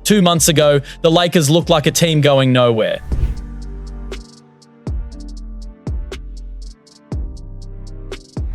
2 months ago, the Lakers looked like a team going nowhere.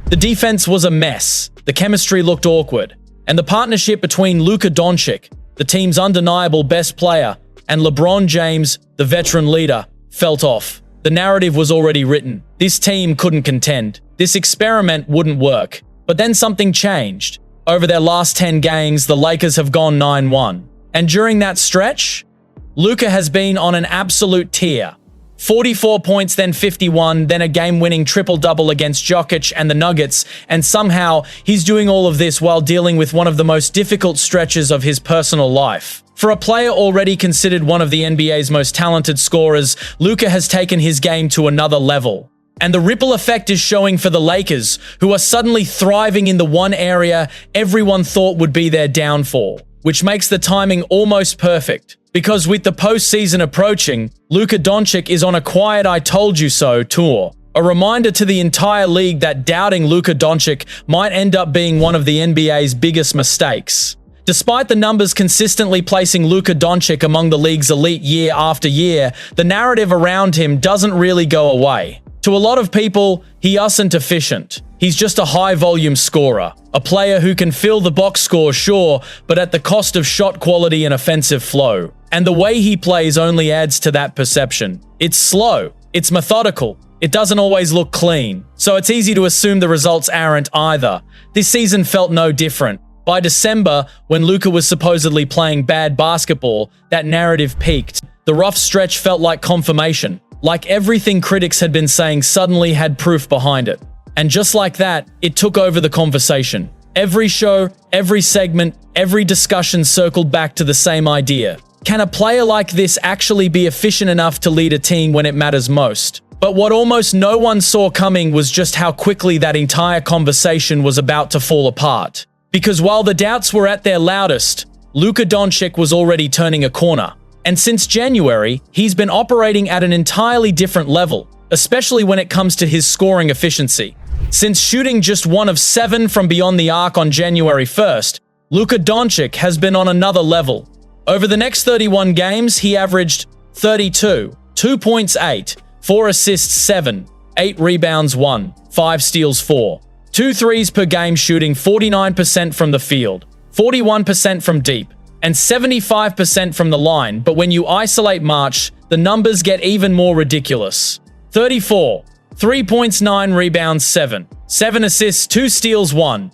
The defense was a mess, the chemistry looked awkward, and the partnership between Luka Doncic, the team's undeniable best player, and LeBron James, the veteran leader, felt off. The narrative was already written. This team couldn't contend. This experiment wouldn't work. But then something changed. Over their last 10 games, the Lakers have gone 9-1. And during that stretch, Luka has been on an absolute tear. 44 points, then 51, then a game-winning triple-double against Jokic and the Nuggets, and somehow he's doing all of this while dealing with one of the most difficult stretches of his personal life. For a player already considered one of the NBA's most talented scorers, Luka has taken his game to another level. And the ripple effect is showing for the Lakers, who are suddenly thriving in the one area everyone thought would be their downfall, which makes the timing almost perfect. Because with the postseason approaching, Luka Doncic is on a quiet I told you so tour. A reminder to the entire league that doubting Luka Doncic might end up being one of the NBA's biggest mistakes. Despite the numbers consistently placing Luka Doncic among the league's elite year after year, the narrative around him doesn't really go away. To a lot of people, he isn't efficient. He's just a high-volume scorer, a player who can fill the box score, sure, but at the cost of shot quality and offensive flow. And the way he plays only adds to that perception. It's slow, it's methodical, it doesn't always look clean, so it's easy to assume the results aren't either. This season felt no different. By December, when Luka was supposedly playing bad basketball, that narrative peaked. The rough stretch felt like confirmation, like everything critics had been saying suddenly had proof behind it. And just like that, it took over the conversation. Every show, every segment, every discussion circled back to the same idea. Can a player like this actually be efficient enough to lead a team when it matters most? But what almost no one saw coming was just how quickly that entire conversation was about to fall apart. Because while the doubts were at their loudest, Luka Doncic was already turning a corner. And since January, he's been operating at an entirely different level, especially when it comes to his scoring efficiency. Since shooting just 1 of 7 from beyond the arc on January 1st, Luka Doncic has been on another level. Over the next 31 games, he averaged 32, 2 points 8, 4 assists 7, 8 rebounds 1, 5 steals 4, 2 threes per game, shooting 49% from the field, 41% from deep, and 75% from the line. But when you isolate March, the numbers get even more ridiculous. 34, 3 points 9 rebounds 7, 7 assists 2 steals 1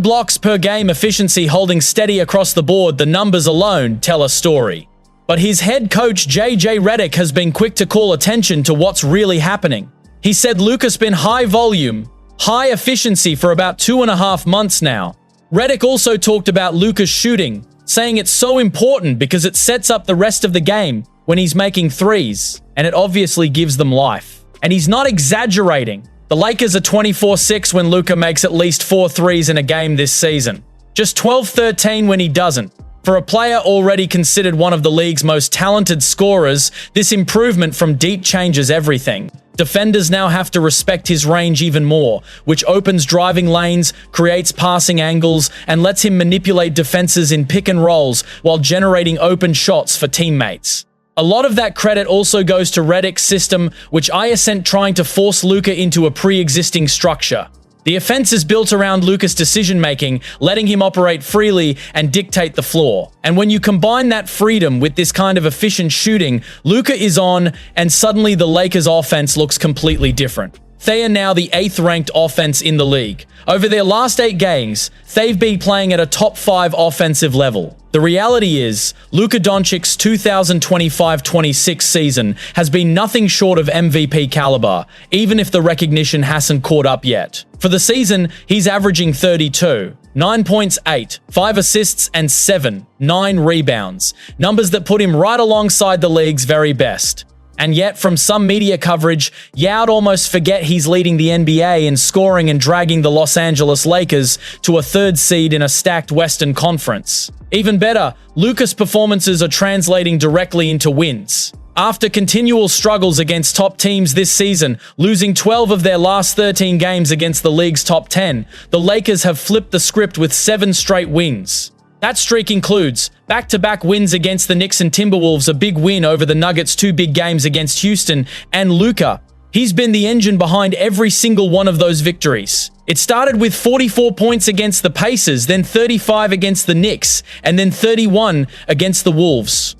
blocks per game efficiency, holding steady across the board. The numbers alone tell a story. But his head coach JJ Redick has been quick to call attention to what's really happening. He said Luka's been high volume, high efficiency for about 2.5 months now. Redick also talked about Luka's shooting, saying it's so important because it sets up the rest of the game when he's making threes, and it obviously gives them life. And he's not exaggerating. The Lakers are 24-6 when Luka makes at least 4 threes in a game this season. Just 12-13 when he doesn't. For a player already considered one of the league's most talented scorers, this improvement from deep changes everything. Defenders now have to respect his range even more, which opens driving lanes, creates passing angles, and lets him manipulate defenses in pick and rolls while generating open shots for teammates. A lot of that credit also goes to Redick's system, which isn't trying to force Luka into a pre-existing structure. The offense is built around Luka's decision-making, letting him operate freely and dictate the floor. And when you combine that freedom with this kind of efficient shooting, Luka is on, and suddenly the Lakers' offense looks completely different. They are now the 8th-ranked offense in the league. Over their last 8 games, they've been playing at a top 5 offensive level. The reality is, Luka Doncic's 2025-26 season has been nothing short of MVP caliber, even if the recognition hasn't caught up yet. For the season, he's averaging 32, 9 points 8, 5 assists and 9 rebounds, numbers that put him right alongside the league's very best. And yet, from some media coverage, you'd almost forget he's leading the NBA in scoring and dragging the Los Angeles Lakers to a 3rd seed in a stacked Western Conference. Even better, Luka's performances are translating directly into wins. After continual struggles against top teams this season, losing 12 of their last 13 games against the league's top 10, the Lakers have flipped the script with 7 straight wins. That streak includes back-to-back wins against the Knicks and Timberwolves, a big win over the Nuggets, 2 big games against Houston, and Luka. He's been the engine behind every single one of those victories. It started with 44 points against the Pacers, then 35 against the Knicks, and then 31 against the Wolves.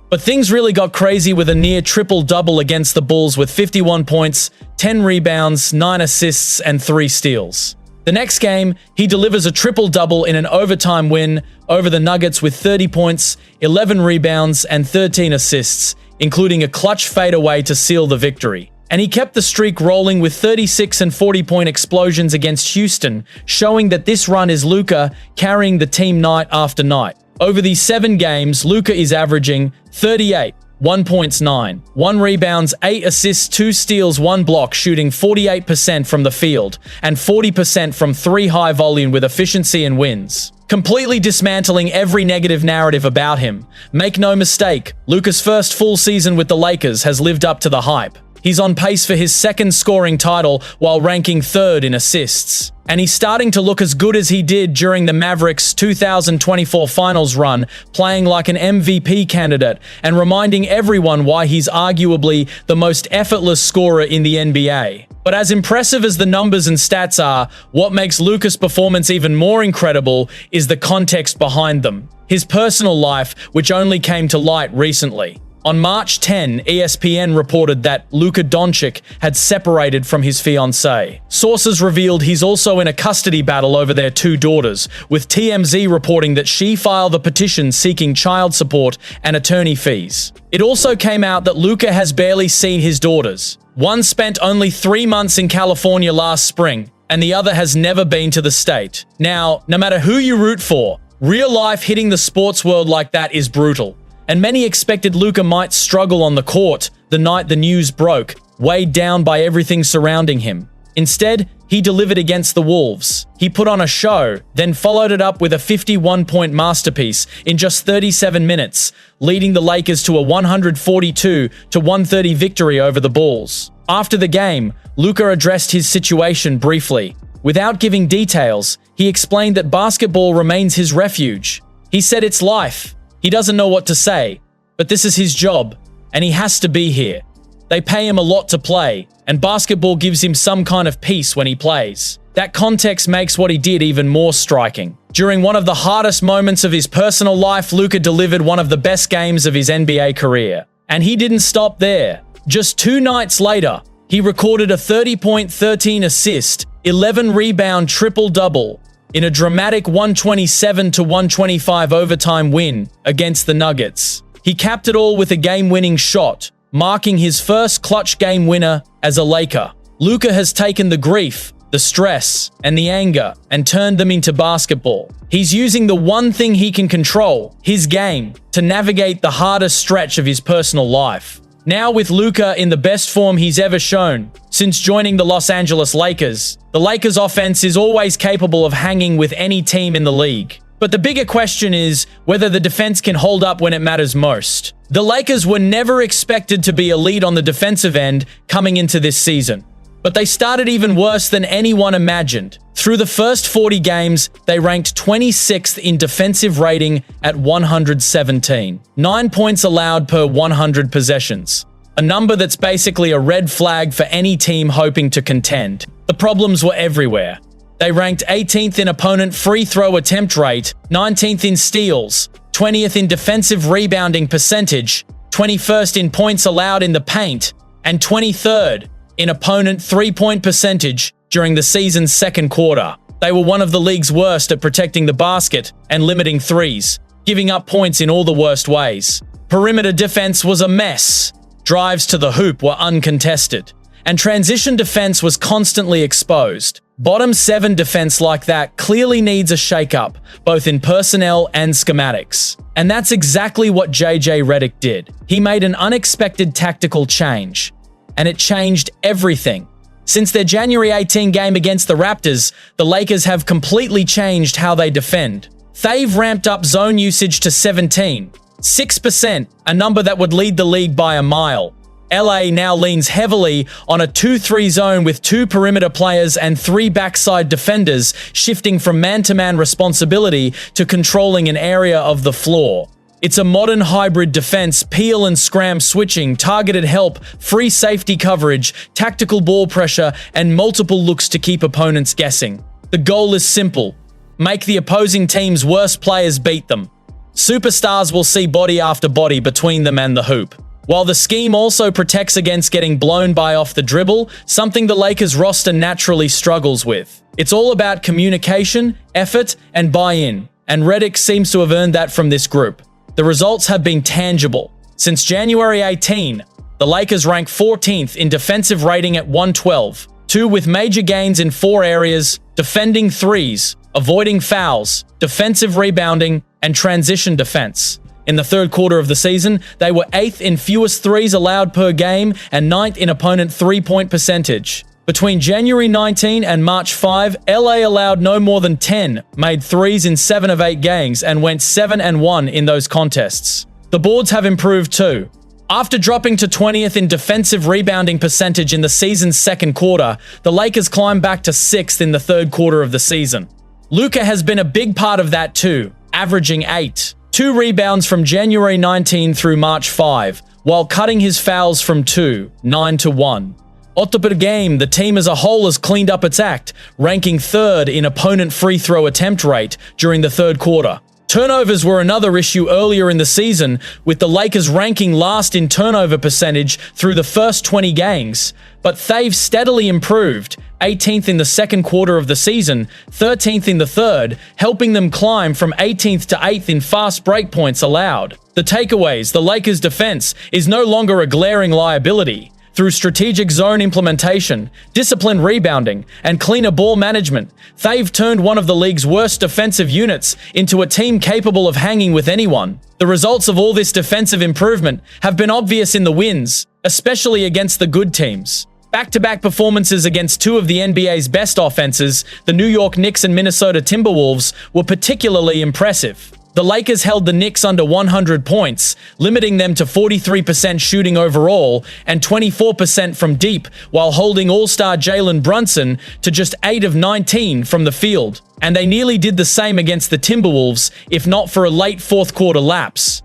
But things really got crazy with a near triple-double against the Bulls with 51 points, 10 rebounds, 9 assists, and 3 steals. The next game, he delivers a triple-double in an overtime win over the Nuggets with 30 points, 11 rebounds, and 13 assists, including a clutch fadeaway to seal the victory. And he kept the streak rolling with 36 and 40-point explosions against Houston, showing that this run is Luka carrying the team night after night. Over these 7 games, Luka is averaging 38, 1 points 9, 1 rebounds, 8 assists, 2 steals, 1 block, shooting 48% from the field and 40% from 3 high volume with efficiency and wins. Completely dismantling every negative narrative about him. Make no mistake, Luka's first full season with the Lakers has lived up to the hype. He's on pace for his 2nd scoring title while ranking 3rd in assists. And he's starting to look as good as he did during the Mavericks' 2024 finals run, playing like an MVP candidate and reminding everyone why he's arguably the most effortless scorer in the NBA. But as impressive as the numbers and stats are, what makes Luka's performance even more incredible is the context behind them. His personal life, which only came to light recently. On March 10, ESPN reported that Luka Doncic had separated from his fiancée. Sources revealed he's also in a custody battle over their 2 daughters, with TMZ reporting that she filed a petition seeking child support and attorney fees. It also came out that Luka has barely seen his daughters. One spent only 3 months in California last spring, and the other has never been to the state. Now, no matter who you root for, real life hitting the sports world like that is brutal. And many expected Luka might struggle on the court the night the news broke, weighed down by everything surrounding him. Instead, he delivered against the Wolves. He put on a show, then followed it up with a 51-point masterpiece in just 37 minutes, leading the Lakers to a 142-130 victory over the Bulls. After the game, Luka addressed his situation briefly. Without giving details, he explained that basketball remains his refuge. He said it's life. He doesn't know what to say, but this is his job, and he has to be here. They pay him a lot to play, and basketball gives him some kind of peace when he plays. That context makes what he did even more striking. During one of the hardest moments of his personal life, Luka delivered one of the best games of his NBA career. And he didn't stop there. Just 2 nights later, he recorded a 30-point, 13-assist, 11-rebound triple-double in a dramatic 127-125 overtime win against the Nuggets. He capped it all with a game-winning shot, marking his first clutch game winner as a Laker. Luka has taken the grief, the stress, and the anger and turned them into basketball. He's using the one thing he can control, his game, to navigate the hardest stretch of his personal life. Now with Luka in the best form he's ever shown since joining the Los Angeles Lakers, the Lakers offense is always capable of hanging with any team in the league. But the bigger question is whether the defense can hold up when it matters most. The Lakers were never expected to be elite on the defensive end coming into this season, but they started even worse than anyone imagined. Through the first 40 games, they ranked 26th in defensive rating at 117. 9 points allowed per 100 possessions. A number that's basically a red flag for any team hoping to contend. The problems were everywhere. They ranked 18th in opponent free throw attempt rate, 19th in steals, 20th in defensive rebounding percentage, 21st in points allowed in the paint, and 23rd in opponent three-point percentage during the season's second quarter. They were one of the league's worst at protecting the basket and limiting threes, giving up points in all the worst ways. Perimeter defense was a mess. Drives to the hoop were uncontested, and transition defense was constantly exposed. Bottom 7 defense like that clearly needs a shakeup, both in personnel and schematics. And that's exactly what JJ Redick did. He made an unexpected tactical change, and it changed everything. Since their January 18 game against the Raptors, the Lakers have completely changed how they defend. They've ramped up zone usage to 6%, a number that would lead the league by a mile. LA now leans heavily on a 2-3 zone with 2 perimeter players and 3 backside defenders, shifting from man-to-man responsibility to controlling an area of the floor. It's a modern hybrid defense, peel and scram switching, targeted help, free safety coverage, tactical ball pressure, and multiple looks to keep opponents guessing. The goal is simple: make the opposing team's worst players beat them. Superstars will see body after body between them and the hoop. While the scheme also protects against getting blown by off the dribble, something the Lakers roster naturally struggles with. It's all about communication, effort, and buy-in, and Redick seems to have earned that from this group. The results have been tangible. Since January 18, the Lakers rank 14th in defensive rating at 112, 2 with major gains in 4 areas: defending threes, avoiding fouls, defensive rebounding, and transition defense. In the third quarter of the season, they were 8th in fewest threes allowed per game and 9th in opponent three-point percentage. Between January 19 and March 5, LA allowed no more than 10 made threes in 7 of 8 games and went 7-1 in those contests. The boards have improved too. After dropping to 20th in defensive rebounding percentage in the season's second quarter, the Lakers climbed back to 6th in the third quarter of the season. Luka has been a big part of that too, averaging 8. 2 rebounds from January 19 through March 5, while cutting his fouls from 2, 9-1. Per game, the team as a whole has cleaned up its act, ranking 3rd in opponent free throw attempt rate during the third quarter. Turnovers were another issue earlier in the season, with the Lakers ranking last in turnover percentage through the first 20 games, but they've steadily improved, 18th in the second quarter of the season, 13th in the third, helping them climb from 18th to 8th in fast break points allowed. The takeaways: the Lakers' defense is no longer a glaring liability. Through strategic zone implementation, disciplined rebounding, and cleaner ball management, they've turned one of the league's worst defensive units into a team capable of hanging with anyone. The results of all this defensive improvement have been obvious in the wins, especially against the good teams. Back-to-back performances against 2 of the NBA's best offenses, the New York Knicks and Minnesota Timberwolves, were particularly impressive. The Lakers held the Knicks under 100 points, limiting them to 43% shooting overall and 24% from deep, while holding all-star Jalen Brunson to just 8 of 19 from the field. And they nearly did the same against the Timberwolves, if not for a late fourth-quarter lapse.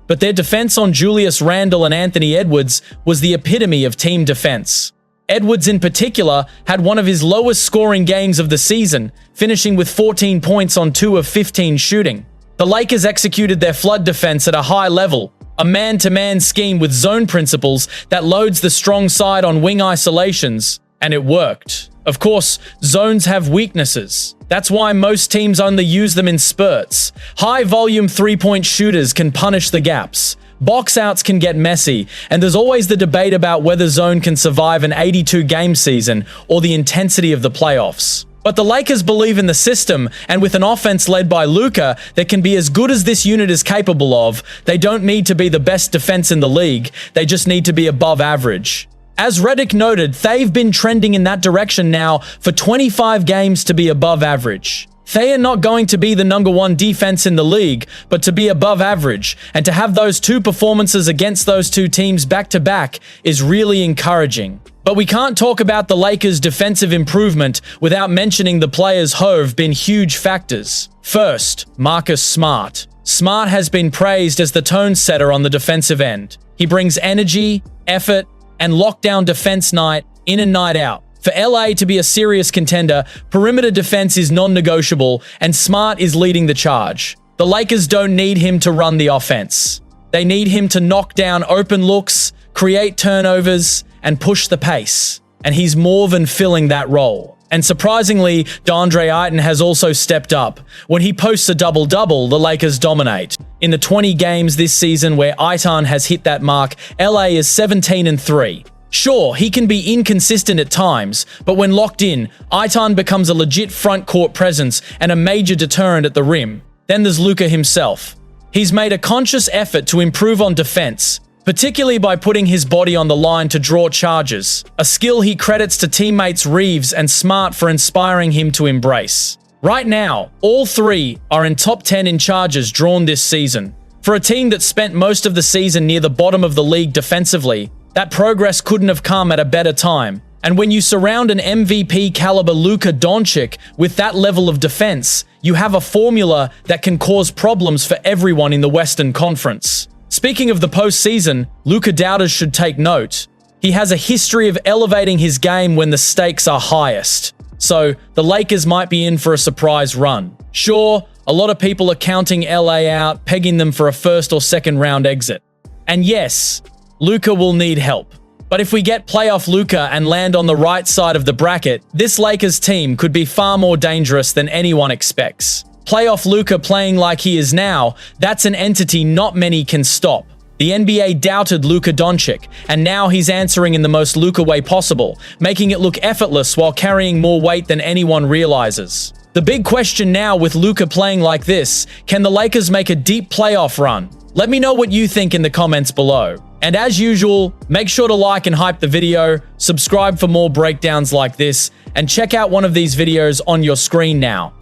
But their defense on Julius Randle and Anthony Edwards was the epitome of team defense. Edwards in particular had one of his lowest scoring games of the season, finishing with 14 points on 2 of 15 shooting. The Lakers executed their flood defense at a high level, a man-to-man scheme with zone principles that loads the strong side on wing isolations, and it worked. Of course, zones have weaknesses. That's why most teams only use them in spurts. High-volume three-point shooters can punish the gaps. Box-outs can get messy, and there's always the debate about whether zone can survive an 82-game season or the intensity of the playoffs. But the Lakers believe in the system, and with an offense led by Luka that can be as good as this unit is capable of, they don't need to be the best defense in the league, they just need to be above average. As Redick noted, they've been trending in that direction now for 25 games to be above average. They are not going to be the number 1 defense in the league, but to be above average, and to have those 2 performances against those 2 teams back-to-back is really encouraging. But we can't talk about the Lakers' defensive improvement without mentioning the players who've been huge factors. First, Marcus Smart. Smart has been praised as the tone setter on the defensive end. He brings energy, effort, and lockdown defense night in and night out. For LA to be a serious contender, perimeter defense is non-negotiable, and Smart is leading the charge. The Lakers don't need him to run the offense. They need him to knock down open looks, create turnovers, and push the pace. And he's more than filling that role. And surprisingly, DeAndre Ayton has also stepped up. When he posts a double-double, the Lakers dominate. In the 20 games this season where Ayton has hit that mark, LA is 17-3. Sure, he can be inconsistent at times, but when locked in, Ayton becomes a legit front court presence and a major deterrent at the rim. Then there's Luka himself. He's made a conscious effort to improve on defense, particularly by putting his body on the line to draw charges, a skill he credits to teammates Reeves and Smart for inspiring him to embrace. Right now, all 3 are in top 10 in charges drawn this season. For a team that spent most of the season near the bottom of the league defensively, That progress couldn't have come at a better time. And when you surround an MVP caliber Luka Doncic with that level of defense, you have a formula that can cause problems for everyone in the Western Conference. Speaking of the postseason, Luka doubters should take note. He has a history of elevating his game when the stakes are highest. So, the Lakers might be in for a surprise run. Sure, a lot of people are counting LA out, pegging them for a first or second round exit. And yes, Luka will need help. But if we get playoff Luka and land on the right side of the bracket, this Lakers team could be far more dangerous than anyone expects. Playoff Luka playing like he is now, that's an entity not many can stop. The NBA doubted Luka Doncic, and now he's answering in the most Luka way possible, making it look effortless while carrying more weight than anyone realizes. The big question now with Luka playing like this, can the Lakers make a deep playoff run? Let me know what you think in the comments below. And as usual, make sure to like and hype the video, subscribe for more breakdowns like this, and check out one of these videos on your screen now.